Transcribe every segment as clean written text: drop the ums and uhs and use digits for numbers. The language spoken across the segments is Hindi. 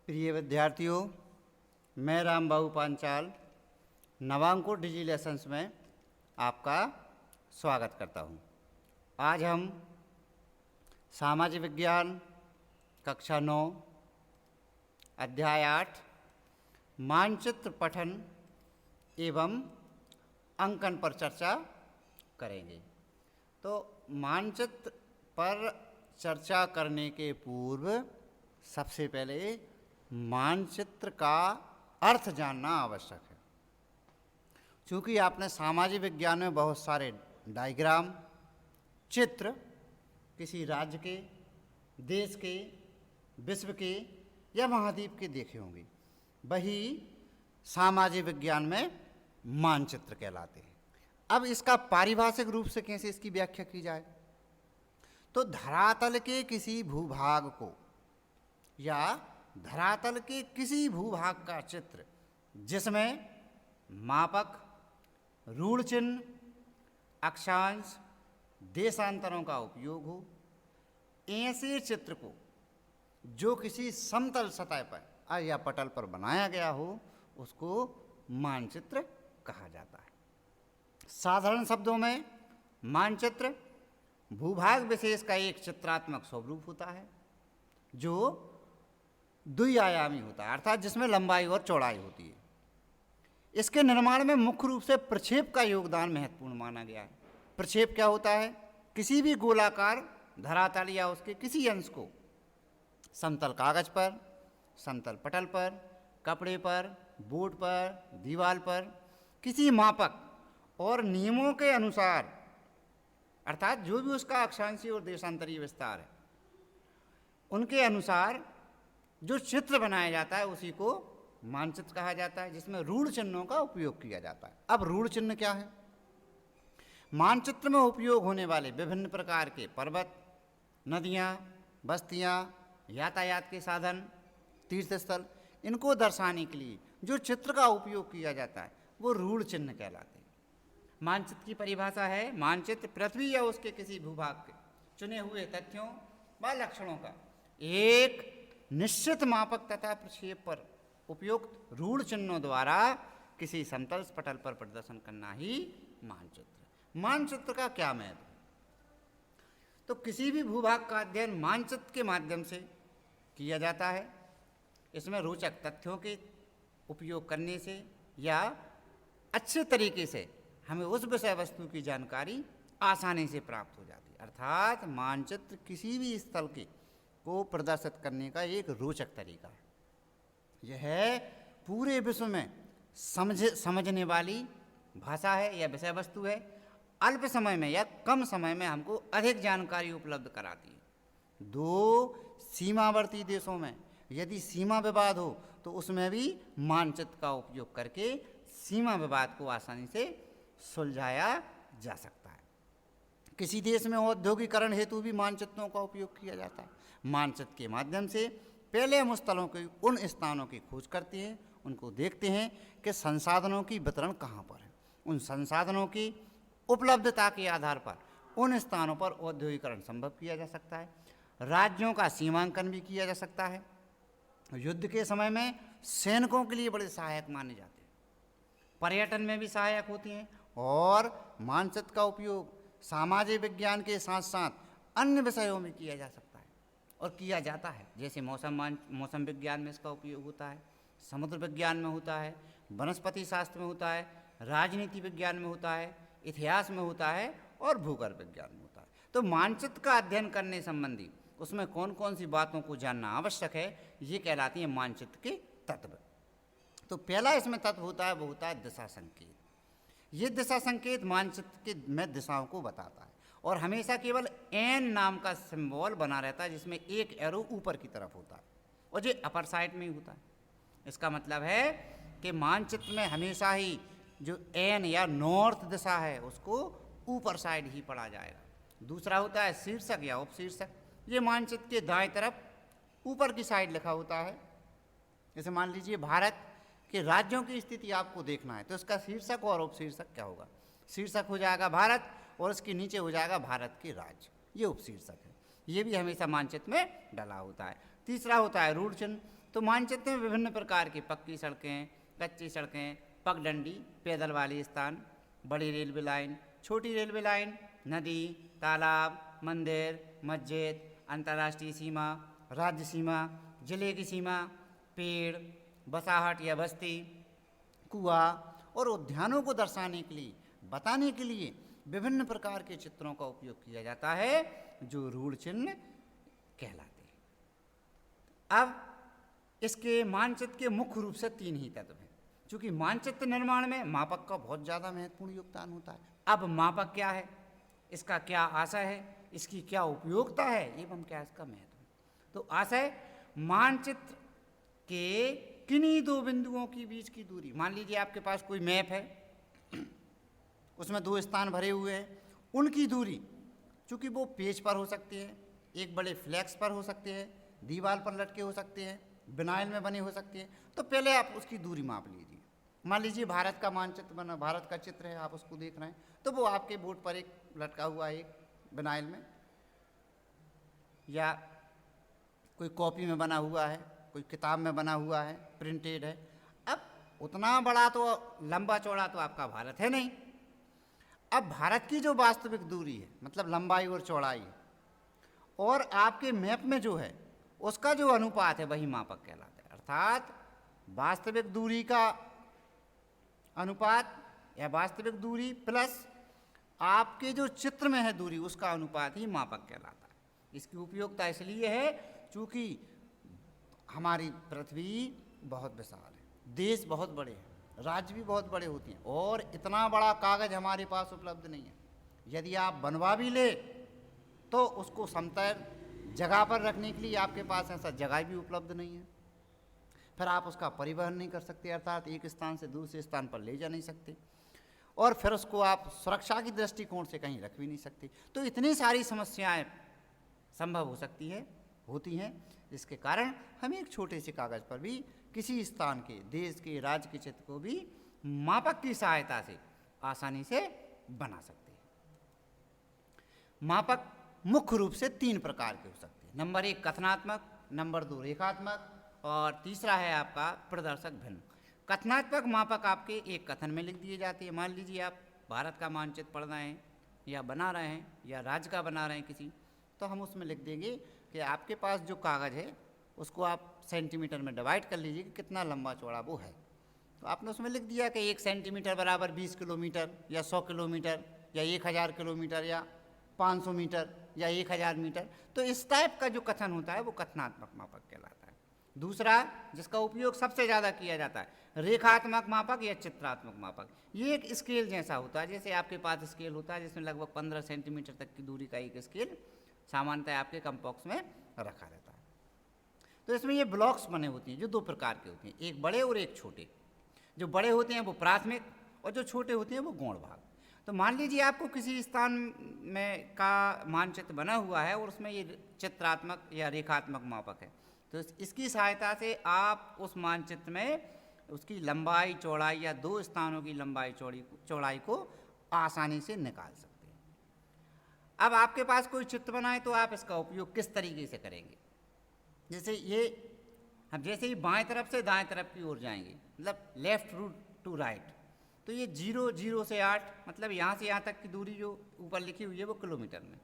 प्रिय विद्यार्थियों, मैं रामबाबू पांचाल नवांकुर डिजी लेसन्स में आपका स्वागत करता हूं। आज हम सामाजिक विज्ञान कक्षा 9 अध्याय 8 मानचित्र पठन एवं अंकन पर चर्चा करेंगे। तो मानचित्र पर चर्चा करने के पूर्व सबसे पहले मानचित्र का अर्थ जानना आवश्यक है। चूँकि आपने सामाजिक विज्ञान में बहुत सारे डायग्राम, चित्र किसी राज्य के, देश के, विश्व के या महाद्वीप के देखे होंगे, वही सामाजिक विज्ञान में मानचित्र कहलाते हैं। अब इसका पारिभाषिक रूप से कैसे इसकी व्याख्या की जाए, तो धरातल के किसी भूभाग को या धरातल के किसी भूभाग का चित्र जिसमें मापक, रूढ़ चिन्ह, अक्षांश, देशांतरों का उपयोग हो, ऐसे चित्र को जो किसी समतल सतह पर या पटल पर बनाया गया हो, उसको मानचित्र कहा जाता है। साधारण शब्दों में मानचित्र भूभाग विशेष का एक चित्रात्मक स्वरूप होता है जो द्विआयामी होता है, अर्थात जिसमें लंबाई और चौड़ाई होती है। इसके निर्माण में मुख्य रूप से प्रक्षेप का योगदान महत्वपूर्ण माना गया है। प्रक्षेप क्या होता है? किसी भी गोलाकार धरातल या उसके किसी अंश को समतल कागज पर, समतल पटल पर, कपड़े पर, बोर्ड पर, दीवार पर किसी मापक और नियमों के अनुसार, अर्थात जो भी उसका अक्षांशीय और देशांतरीय विस्तार है, उनके अनुसार जो चित्र बनाया जाता है उसी को मानचित्र कहा जाता है, जिसमें रूढ़ चिन्हों का उपयोग किया जाता है। अब रूढ़ चिन्ह क्या है? मानचित्र में उपयोग होने वाले विभिन्न प्रकार के पर्वत, नदियाँ, बस्तियाँ, यातायात के साधन, तीर्थस्थल, इनको दर्शाने के लिए जो चित्र का उपयोग किया जाता है वो रूढ़ चिन्ह कहलाते हैं। मानचित्र की परिभाषा है, मानचित्र पृथ्वी या उसके किसी भूभाग के चुने हुए तथ्यों व लक्षणों का एक निश्चित मापक तथा प्रक्षेप पर उपयुक्त रूढ़ चिन्हों द्वारा किसी समतल पटल पर प्रदर्शन करना ही मानचित्र। मानचित्र का क्या महत्व? तो किसी भी भूभाग का अध्ययन मानचित्र के माध्यम से किया जाता है। इसमें रोचक तथ्यों के उपयोग करने से या अच्छे तरीके से हमें उस विषय वस्तु की जानकारी आसानी से प्राप्त हो जाती है। अर्थात मानचित्र किसी भी स्थल के को प्रदर्शित करने का एक रोचक तरीका है। यह पूरे विश्व में समझने वाली भाषा है या विषय वस्तु है। अल्प समय में या कम समय में हमको अधिक जानकारी उपलब्ध कराती है। दो सीमावर्ती देशों में यदि सीमा विवाद हो तो उसमें भी मानचित्र का उपयोग करके सीमा विवाद को आसानी से सुलझाया जा सकता है। किसी देश में औद्योगिकरण हेतु भी मानचित्रों का उपयोग किया जाता है। मानचित्र के माध्यम से पहले हम उन स्थलों के, उन स्थानों की खोज करते हैं, उनको देखते हैं कि संसाधनों की वितरण कहाँ पर है। उन संसाधनों की उपलब्धता के आधार पर उन स्थानों पर औद्योगिकरण संभव किया जा सकता है। राज्यों का सीमांकन भी किया जा सकता है। युद्ध के समय में सैनिकों के लिए बड़े सहायक माने जाते हैं, पर्यटन में भी सहायक होती हैं। और मानचित्र का उपयोग सामाजिक विज्ञान के साथ साथ अन्य विषयों में किया जा सकता है और किया जाता है। जैसे मौसम विज्ञान में इसका उपयोग होता है, समुद्र विज्ञान में होता है, वनस्पति शास्त्र में होता है, राजनीति विज्ञान में होता है, इतिहास में होता है और भूगर्भ विज्ञान में होता है। तो मानचित्र का अध्ययन करने संबंधी उसमें कौन कौन सी बातों को जानना आवश्यक है, ये कहलाती है मानचित्र के तत्व। तो पहला इसमें तत्व होता है, वो होता है दिशा संकेत। ये दिशा संकेत मानचित्र के में दिशाओं को बताता है और हमेशा केवल एन नाम का सिंबल बना रहता है, जिसमें एक एरो ऊपर की तरफ होता है और ये अपर साइड में ही होता है। इसका मतलब है कि मानचित्र में हमेशा ही जो एन या नॉर्थ दिशा है उसको ऊपर साइड ही पढ़ा जाएगा। दूसरा होता है शीर्षक या उपशीर्षक। ये मानचित्र के दाएं तरफ ऊपर की साइड लिखा होता है। जैसे मान लीजिए भारत के राज्यों की स्थिति आपको देखना है तो इसका शीर्षक और उपशीर्षक क्या होगा? शीर्षक हो जाएगा भारत और इसके नीचे हो जाएगा भारत के राज्य, ये उपशीर्षक है। ये भी हमेशा मानचित्र में डला होता है। तीसरा होता है रूढ़ चिन्ह। तो मानचित्र में विभिन्न प्रकार की पक्की सड़कें, कच्ची सड़कें, पगडंडी, पैदल वाले स्थान, बड़ी रेलवे लाइन, छोटी रेलवे लाइन, नदी, तालाब, मंदिर, मस्जिद, अंतर्राष्ट्रीय सीमा, राज्य सीमा, जिले की सीमा, पेड़, बसाहट या बस्ती, कुआं और उद्यानों को दर्शाने के लिए, बताने के लिए विभिन्न प्रकार के चित्रों का उपयोग किया जाता है जो रूढ़ चिन्ह कहलाते हैं। अब इसके मानचित्र के मुख्य रूप से 3 ही तत्व हैं। चूंकि मानचित्र निर्माण में मापक का बहुत ज़्यादा महत्वपूर्ण योगदान होता है। अब मापक क्या है, इसका क्या आशय है, इसकी क्या उपयोगिता है एवं क्या इसका महत्व है। तो आशय, मानचित्र के किन्हीं 2 बिंदुओं के बीच की दूरी, मान लीजिए आपके पास कोई मैप है, उसमें 2 स्थान भरे हुए हैं, उनकी दूरी चूँकि वो पेज पर हो सकती है, एक बड़े फ्लैक्स पर हो सकते हैं, दीवार पर लटके हो सकते हैं, विनाइल में बने हो सकते हैं। तो पहले आप उसकी दूरी माप लीजिए। मान लीजिए भारत का मानचित्र बना, भारत का चित्र है, आप उसको देख रहे हैं, तो वो आपके बोर्ड पर एक लटका हुआ है, एक विनाइल में या कोई कॉपी में बना हुआ है, कोई किताब में बना हुआ है, प्रिंटेड है। अब उतना बड़ा तो लंबा चौड़ा तो आपका भारत है नहीं। अब भारत की जो वास्तविक दूरी है, मतलब लंबाई और चौड़ाई, और आपके मैप में जो है उसका जो अनुपात है वही मापक कहलाता है। अर्थात वास्तविक दूरी का अनुपात या वास्तविक दूरी प्लस आपके जो चित्र में है दूरी, उसका अनुपात ही मापक कहलाता है। इसकी उपयोगिता इसलिए है चूँकि हमारी पृथ्वी बहुत विशाल है, देश बहुत बड़े हैं, राज्य भी बहुत बड़े होते हैं, और इतना बड़ा कागज़ हमारे पास उपलब्ध नहीं है। यदि आप बनवा भी ले तो उसको समतल जगह पर रखने के लिए आपके पास ऐसा जगह भी उपलब्ध नहीं है। फिर आप उसका परिवहन नहीं कर सकते, अर्थात एक स्थान से दूसरे स्थान पर ले जा नहीं सकते, और फिर उसको आप सुरक्षा की दृष्टिकोण से कहीं रख भी नहीं सकते। तो इतनी सारी समस्याएं संभव हो सकती है, होती हैं, जिसके कारण हम एक छोटे से कागज़ पर भी किसी स्थान के, देश के, राज्य के चित्र को भी मापक की सहायता से आसानी से बना सकते हैं। मापक मुख्य रूप से 3 प्रकार के हो सकते हैं। नंबर 1 कथनात्मक, नंबर 2 रेखात्मक, और तीसरा है आपका प्रदर्शक भिन्न। कथनात्मक मापक आपके एक कथन में लिख दिए जाते हैं। मान लीजिए आप भारत का मानचित्र पढ़ रहे हैं या बना रहे हैं या राज्य का बना रहे हैं किसी, तो हम उसमें लिख देंगे कि आपके पास जो कागज़ है उसको आप सेंटीमीटर में डिवाइड कर लीजिए कि कितना लंबा चौड़ा वो है। तो आपने उसमें लिख दिया कि 1 सेंटीमीटर बराबर 20 किलोमीटर या 100 किलोमीटर या 1000 किलोमीटर या 500 मीटर या 1000 मीटर। तो इस टाइप का जो कथन होता है वो कथनात्मक मापक कहलाता है। दूसरा जिसका उपयोग सबसे ज़्यादा किया जाता है रेखात्मक मापक या चित्रात्मक मापक। ये एक स्केल जैसा होता है, जैसे आपके पास स्केल होता है जिसमें लगभग 15 सेंटीमीटर तक की दूरी का एक स्केल सामान्यतः आपके कंपॉक्स में रखा रहता है। तो इसमें ये ब्लॉक्स बने होते हैं जो 2 प्रकार के होते हैं, एक बड़े और एक छोटे। जो बड़े होते हैं वो प्राथमिक और जो छोटे होते हैं वो गौण भाग। तो मान लीजिए आपको किसी स्थान में का मानचित्र बना हुआ है और उसमें ये चित्रात्मक या रेखात्मक मापक है, तो इसकी सहायता से आप उस मानचित्र में उसकी लंबाई चौड़ाई या 2 स्थानों की लंबाई चौड़ाई को आसानी से निकाल सकते हैं। अब आपके पास कोई चित्र बनाए तो आप इसका उपयोग किस तरीके से करेंगे। जैसे ये हम जैसे ही बाएं तरफ से दाएं तरफ की ओर जाएंगे, मतलब लेफ्ट टू राइट, तो ये 0 0 से 8, मतलब यहाँ से यहाँ तक की दूरी जो ऊपर लिखी हुई है वो किलोमीटर में,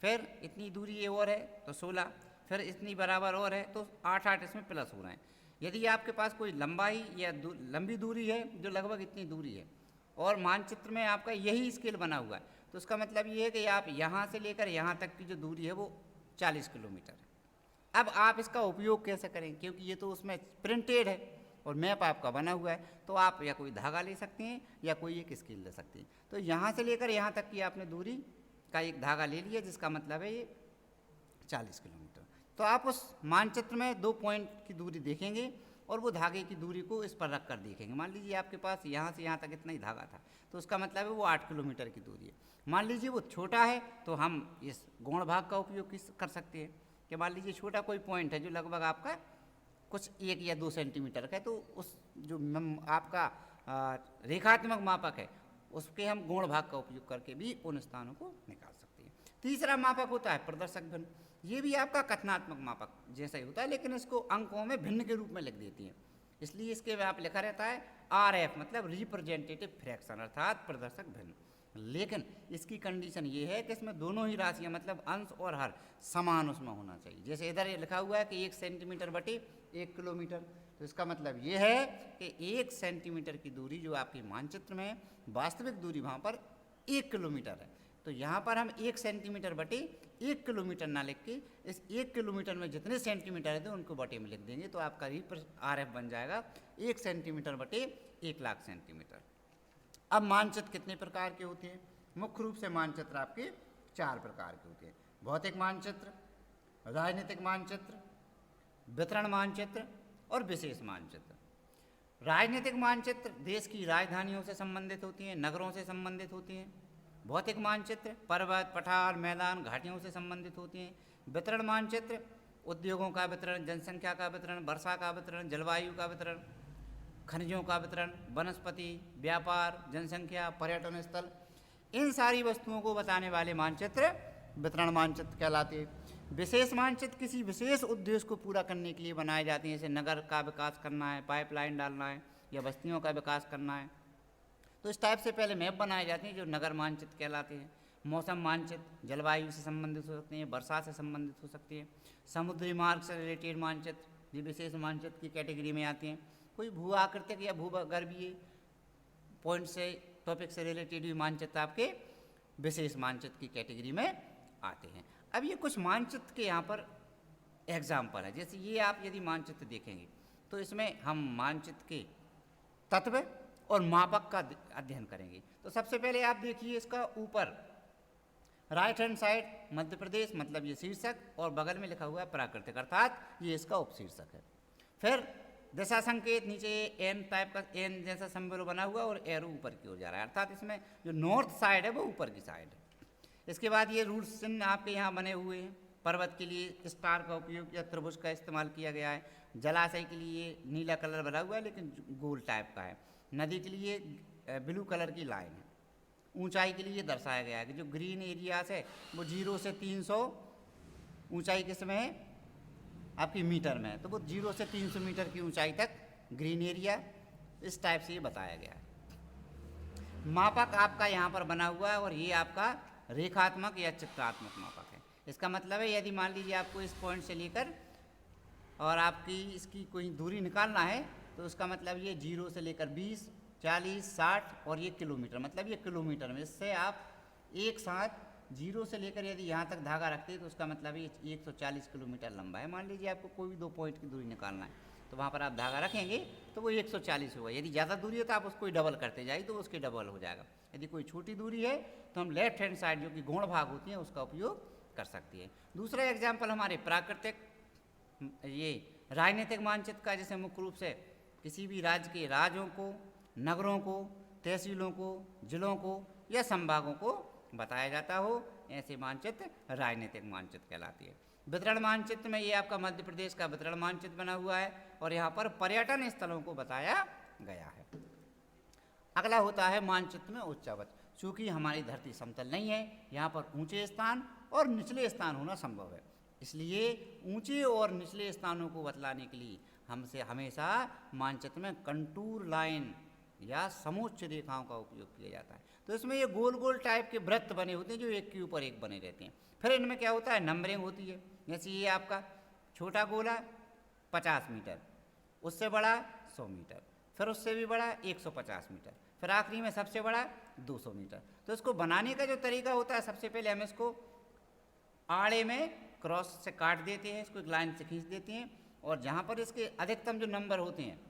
फिर इतनी दूरी ये और है तो 16, फिर इतनी बराबर और है तो 8 8 इसमें प्लस हो रहे हैं। यदि आपके पास कोई लंबाई या लंबी दूरी है जो लगभग इतनी दूरी है और मानचित्र में आपका यही स्केल बना हुआ है, तो उसका मतलब ये है कि आप यहाँ से लेकर यहाँ तक की जो दूरी है वो 40 किलोमीटर है। अब आप इसका उपयोग कैसे करें, क्योंकि ये तो उसमें प्रिंटेड है और मैप आपका बना हुआ है, तो आप या कोई धागा ले सकते हैं या कोई एक स्केल ले सकते हैं। तो यहाँ से लेकर यहाँ तक की आपने दूरी का एक धागा ले लिया जिसका मतलब है ये 40 किलोमीटर। तो आप उस मानचित्र में 2 पॉइंट की दूरी देखेंगे और वो धागे की दूरी को इस पर रख कर देखेंगे। मान लीजिए आपके पास यहाँ से यहाँ तक इतना ही धागा था, तो उसका मतलब है वो 8 किलोमीटर की दूरी है। मान लीजिए वो छोटा है तो हम इस गौण भाग का उपयोग कर सकते हैं कि मान लीजिए छोटा कोई पॉइंट है जो लगभग आपका कुछ 1 या 2 सेंटीमीटर का है, तो उस जो आपका रेखात्मक मापक है उसके हम गौण भाग का उपयोग करके भी उन स्थानों को निकाल सकते हैं। तीसरा मापक होता है प्रदर्शक भिन्न। ये भी आपका कथनात्मक मापक जैसा ही होता है, लेकिन इसको अंकों में भिन्न के रूप में लिख देती हैं, इसलिए इसके में आप लिखा रहता है RF मतलब रिप्रेजेंटेटिव फ्रैक्शन अर्थात प्रदर्शक भिन्न। लेकिन इसकी कंडीशन ये है कि इसमें दोनों ही राशियां मतलब अंश और हर समान उसमें होना चाहिए। जैसे इधर लिखा हुआ है कि 1 सेंटीमीटर बटे 1 किलोमीटर, तो इसका मतलब ये है कि 1 सेंटीमीटर की दूरी जो आपकी मानचित्र में वास्तविक दूरी वहाँ पर 1 किलोमीटर है। तो यहाँ पर हम 1 सेंटीमीटर बटे 1 किलोमीटर ना लिख के इस 1 किलोमीटर में जितने सेंटीमीटर थे उनको बटे में लिख देंगे, तो आपका RF बन जाएगा 1 सेंटीमीटर बटे 1 लाख सेंटीमीटर। अब मानचित्र कितने प्रकार के होते हैं? मुख्य रूप से मानचित्र आपके 4 प्रकार के होते हैं। भौतिक मानचित्र, राजनीतिक मानचित्र, वितरण मानचित्र और विशेष मानचित्र। राजनीतिक मानचित्र देश की राजधानियों से संबंधित होती हैं, नगरों से संबंधित होती हैं। भौतिक मानचित्र पर्वत, पठार, मैदान, घाटियों से संबंधित होती हैं। वितरण मानचित्र उद्योगों का वितरण, जनसंख्या का वितरण, वर्षा का वितरण, जलवायु का वितरण, खनिजों का वितरण, वनस्पति, व्यापार, जनसंख्या, पर्यटन स्थल, इन सारी वस्तुओं को बताने वाले मानचित्र वितरण मानचित्र कहलाते हैं। विशेष मानचित्र किसी विशेष उद्देश्य को पूरा करने के लिए बनाए जाते हैं, जैसे नगर का विकास करना है, पाइपलाइन डालना है या बस्तियों का विकास करना है, तो इस टाइप से पहले मैप बनाए जाते हैं जो नगर मानचित्र कहलाते हैं। मौसम मानचित्र जलवायु से संबंधित हो सकते हैं, वर्षा से संबंधित हो सकती है। समुद्री मार्ग से रिलेटेड मानचित्र ये विशेष मानचित्र की कैटेगरी में आते हैं। कोई भू आकृतिक या भूगर्भीय पॉइंट से टॉपिक से रिलेटेड भी मानचित्र आपके विशेष मानचित्र की कैटेगरी में आते हैं। अब ये कुछ मानचित्र के यहाँ पर एग्जाम्पल है, जैसे ये आप यदि मानचित्र देखेंगे तो इसमें हम मानचित्र के तत्व और मापक का अध्ययन करेंगे। तो सबसे पहले आप देखिए इसका ऊपर right hand side Madhya Pradesh मतलब ये शीर्षक, और बगल में लिखा हुआ है प्राकृतिक अर्थात ये इसका उपशीर्षक है। फिर दिशा संकेत नीचे एन टाइप का एन जैसा सिंबल बना हुआ और एरो ऊपर की ओर जा रहा है, अर्थात इसमें जो नॉर्थ साइड है वो ऊपर की साइड है। इसके बाद ये रूट चिन्ह आपके यहाँ बने हुए हैं। पर्वत के लिए स्टार का उपयोग या त्रिभुज का इस्तेमाल किया गया है। जलाशय के लिए नीला कलर बना हुआ है लेकिन गोल टाइप का है। नदी के लिए ब्लू कलर की लाइन है। ऊंचाई के लिए दर्शाया गया है कि जो ग्रीन एरियाज है वो 0 से 300 ऊंचाई किस में है आपकी मीटर में है, तो वो 0 से 300 मीटर की ऊंचाई तक ग्रीन एरिया, इस टाइप से ये बताया गया है। मापक आपका यहाँ पर बना हुआ है और ये आपका रेखात्मक या चित्रात्मक मापक है। इसका मतलब है यदि मान लीजिए आपको इस पॉइंट से लेकर और आपकी इसकी कोई दूरी निकालना है तो उसका मतलब ये 0 से लेकर 20, 40, 60 और ये किलोमीटर, मतलब ये किलोमीटर में, इससे आप एक साथ 0 से लेकर यदि यहाँ तक धागा रखते हैं तो उसका मतलब ये 140 किलोमीटर लंबा है। मान लीजिए आपको कोई भी 2 पॉइंट की दूरी निकालना है तो वहाँ पर आप धागा रखेंगे तो वो 140 होगा। यदि ज़्यादा दूरी है तो आप उसको डबल करते जाइए तो उसके डबल हो जाएगा। यदि कोई छोटी दूरी है तो हम लेफ्ट हैंड साइड जो कि गौण भाग होती हैं उसका उपयोग कर सकती है। दूसरा एग्जाम्पल हमारे प्राकृतिक ये राजनीतिक मानचित्र का, जैसे मुख्य रूप से किसी भी राज्य के राज्यों को, नगरों को, तहसीलों को, जिलों को या संभागों को बताया जाता हो, ऐसे मानचित्र राजनीतिक मानचित्र कहलाती है। वितरण मानचित्र में ये आपका मध्य प्रदेश का वितरण मानचित्र बना हुआ है और यहाँ पर पर्यटन स्थलों को बताया गया है। अगला होता है मानचित्र में उच्चावच। चूँकि हमारी धरती समतल नहीं है, यहाँ पर ऊंचे स्थान और निचले स्थान होना संभव है, इसलिए ऊंचे और निचले स्थानों को बतलाने के लिए हमसे हमेशा मानचित्र में कंटूर लाइन या समोच्च रेखाओं का उपयोग किया जाता है। तो इसमें ये गोल गोल टाइप के वृत्त बने होते हैं जो एक के ऊपर एक बने रहते हैं। फिर इनमें क्या होता है, नंबरिंग होती है। जैसे ये आपका छोटा गोला 50 मीटर, उससे बड़ा 100 मीटर, फिर उससे भी बड़ा 150 मीटर, फिर आखिरी में सबसे बड़ा 200 मीटर। तो इसको बनाने का जो तरीका होता है, सबसे पहले हम इसको आड़े में क्रॉस से काट देते हैं, इसको एक लाइन से खींच देते हैं और जहाँ पर इसके अधिकतम जो नंबर होते हैं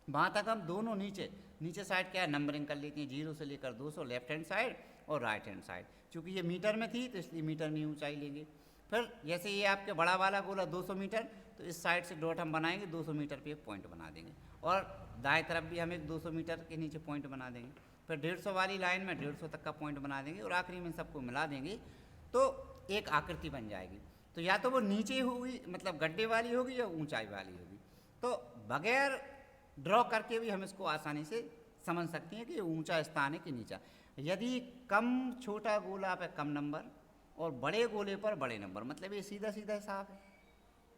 वहाँ तक हम दोनों नीचे साइड क्या है नंबरिंग कर लेते हैं, 0 से लेकर 200 लेफ्ट हैंड साइड और राइट हैंड साइड। चूँकि ये मीटर में थी तो इसलिए मीटर में ऊंचाई लेंगे। फिर जैसे ये आपके बड़ा वाला गोला 200 मीटर, तो इस साइड से डॉट हम बनाएंगे, 200 मीटर पे एक पॉइंट बना देंगे और दाएं तरफ भी हम एक 200 मीटर के नीचे पॉइंट बना देंगे। फिर 150 वाली लाइन में 150 तक का पॉइंट बना देंगे और आखिरी में सबको मिला देंगे तो एक आकृति बन जाएगी। तो या तो वो नीचे होगी मतलब गड्ढे वाली होगी या ऊंचाई वाली होगी। तो बगैर ड्रॉ करके भी हम इसको आसानी से समझ सकते हैं कि ये ऊंचा स्थान है कि नीचा। यदि कम छोटा गोला पे कम नंबर और बड़े गोले पर बड़े नंबर, मतलब ये सीधा सीधा हिसाब है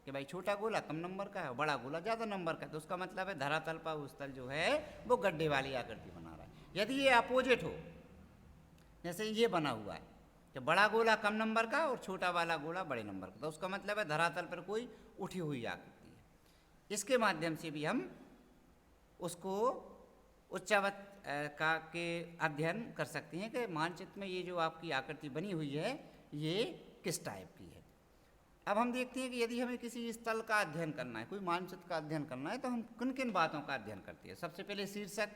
कि भाई छोटा गोला कम नंबर का है, बड़ा गोला ज़्यादा नंबर का है। तो उसका मतलब है धरातल पर भूस्थल जो है वो गड्ढे वाली आकृति बना रहा है। यदि ये अपोजिट हो, जैसे ये बना हुआ है कि बड़ा गोला कम नंबर का और छोटा वाला गोला बड़े नंबर का, तो उसका मतलब है धरातल पर कोई उठी हुई आकृति है। इसके माध्यम से भी हम उसको उच्चावत का के अध्ययन कर सकते हैं कि मानचित्र में ये जो आपकी आकृति बनी हुई है ये किस टाइप की है। अब हम देखते हैं कि यदि हमें किसी स्थल का अध्ययन करना है, कोई मानचित्र का अध्ययन करना है, तो हम किन किन बातों का अध्ययन करते हैं। सबसे पहले शीर्षक,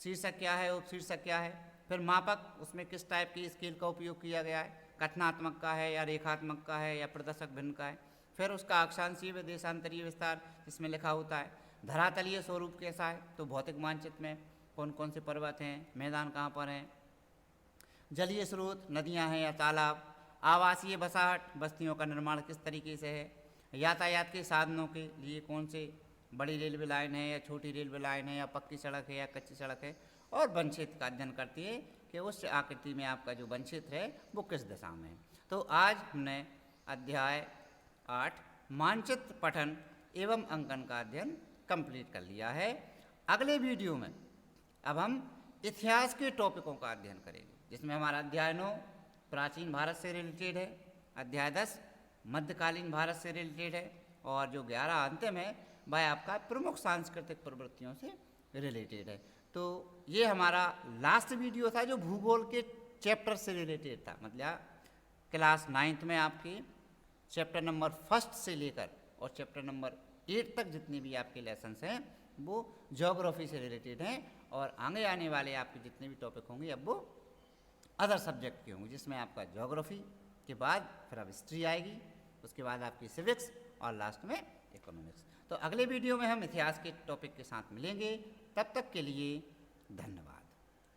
शीर्षक क्या है, उपशीर्षक क्या है, फिर मापक, उसमें किस टाइप की स्केल का उपयोग किया गया है, कथनात्मक का है या रेखात्मक का है या प्रदर्शक भिन्न का है, फिर उसका अक्षांशीय व देशांतरीय विस्तार जिसमें लिखा होता है, धरातलीय स्वरूप कैसा है, तो भौतिक मानचित्र में कौन कौन से पर्वत हैं, मैदान कहाँ पर हैं, जलीय स्रोत नदियाँ हैं या तालाब, आवासीय बसाहट बस्तियों का निर्माण किस तरीके से है, यातायात के साधनों के लिए कौन से बड़ी रेलवे लाइन है या छोटी रेलवे लाइन है या पक्की सड़क है या कच्ची सड़क है, और वन क्षेत्र का अध्ययन करती है कि उस आकृति में आपका जो वन क्षेत्र है वो किस दिशा में है। तो आज हमने अध्याय 8 मानचित्र पठन एवं अंकन का अध्ययन कंप्लीट कर लिया है। अगले वीडियो में अब हम इतिहास के टॉपिकों का अध्ययन करेंगे, जिसमें हमारा अध्याय 9 प्राचीन भारत से रिलेटेड है, अध्याय 10 मध्यकालीन भारत से रिलेटेड है, और जो 11 अंतिम है वह आपका प्रमुख सांस्कृतिक प्रवृत्तियों से रिलेटेड है। तो ये हमारा लास्ट वीडियो था जो भूगोल के चैप्टर से रिलेटेड था, मतलब क्लास 9th में आपके चैप्टर नंबर 1 से लेकर और चैप्टर नंबर 8 तक जितने भी आपके लेसन्स हैं वो ज्योग्राफी से रिलेटेड हैं, और आगे आने वाले आपके जितने भी टॉपिक होंगे अब वो अदर सब्जेक्ट के होंगे, जिसमें आपका ज्योग्राफी के बाद फिर अब हिस्ट्री आएगी, उसके बाद आपकी सिविक्स और लास्ट में इकोनॉमिक्स। तो अगले वीडियो में हम इतिहास के टॉपिक के साथ मिलेंगे, तब तक के लिए धन्यवाद।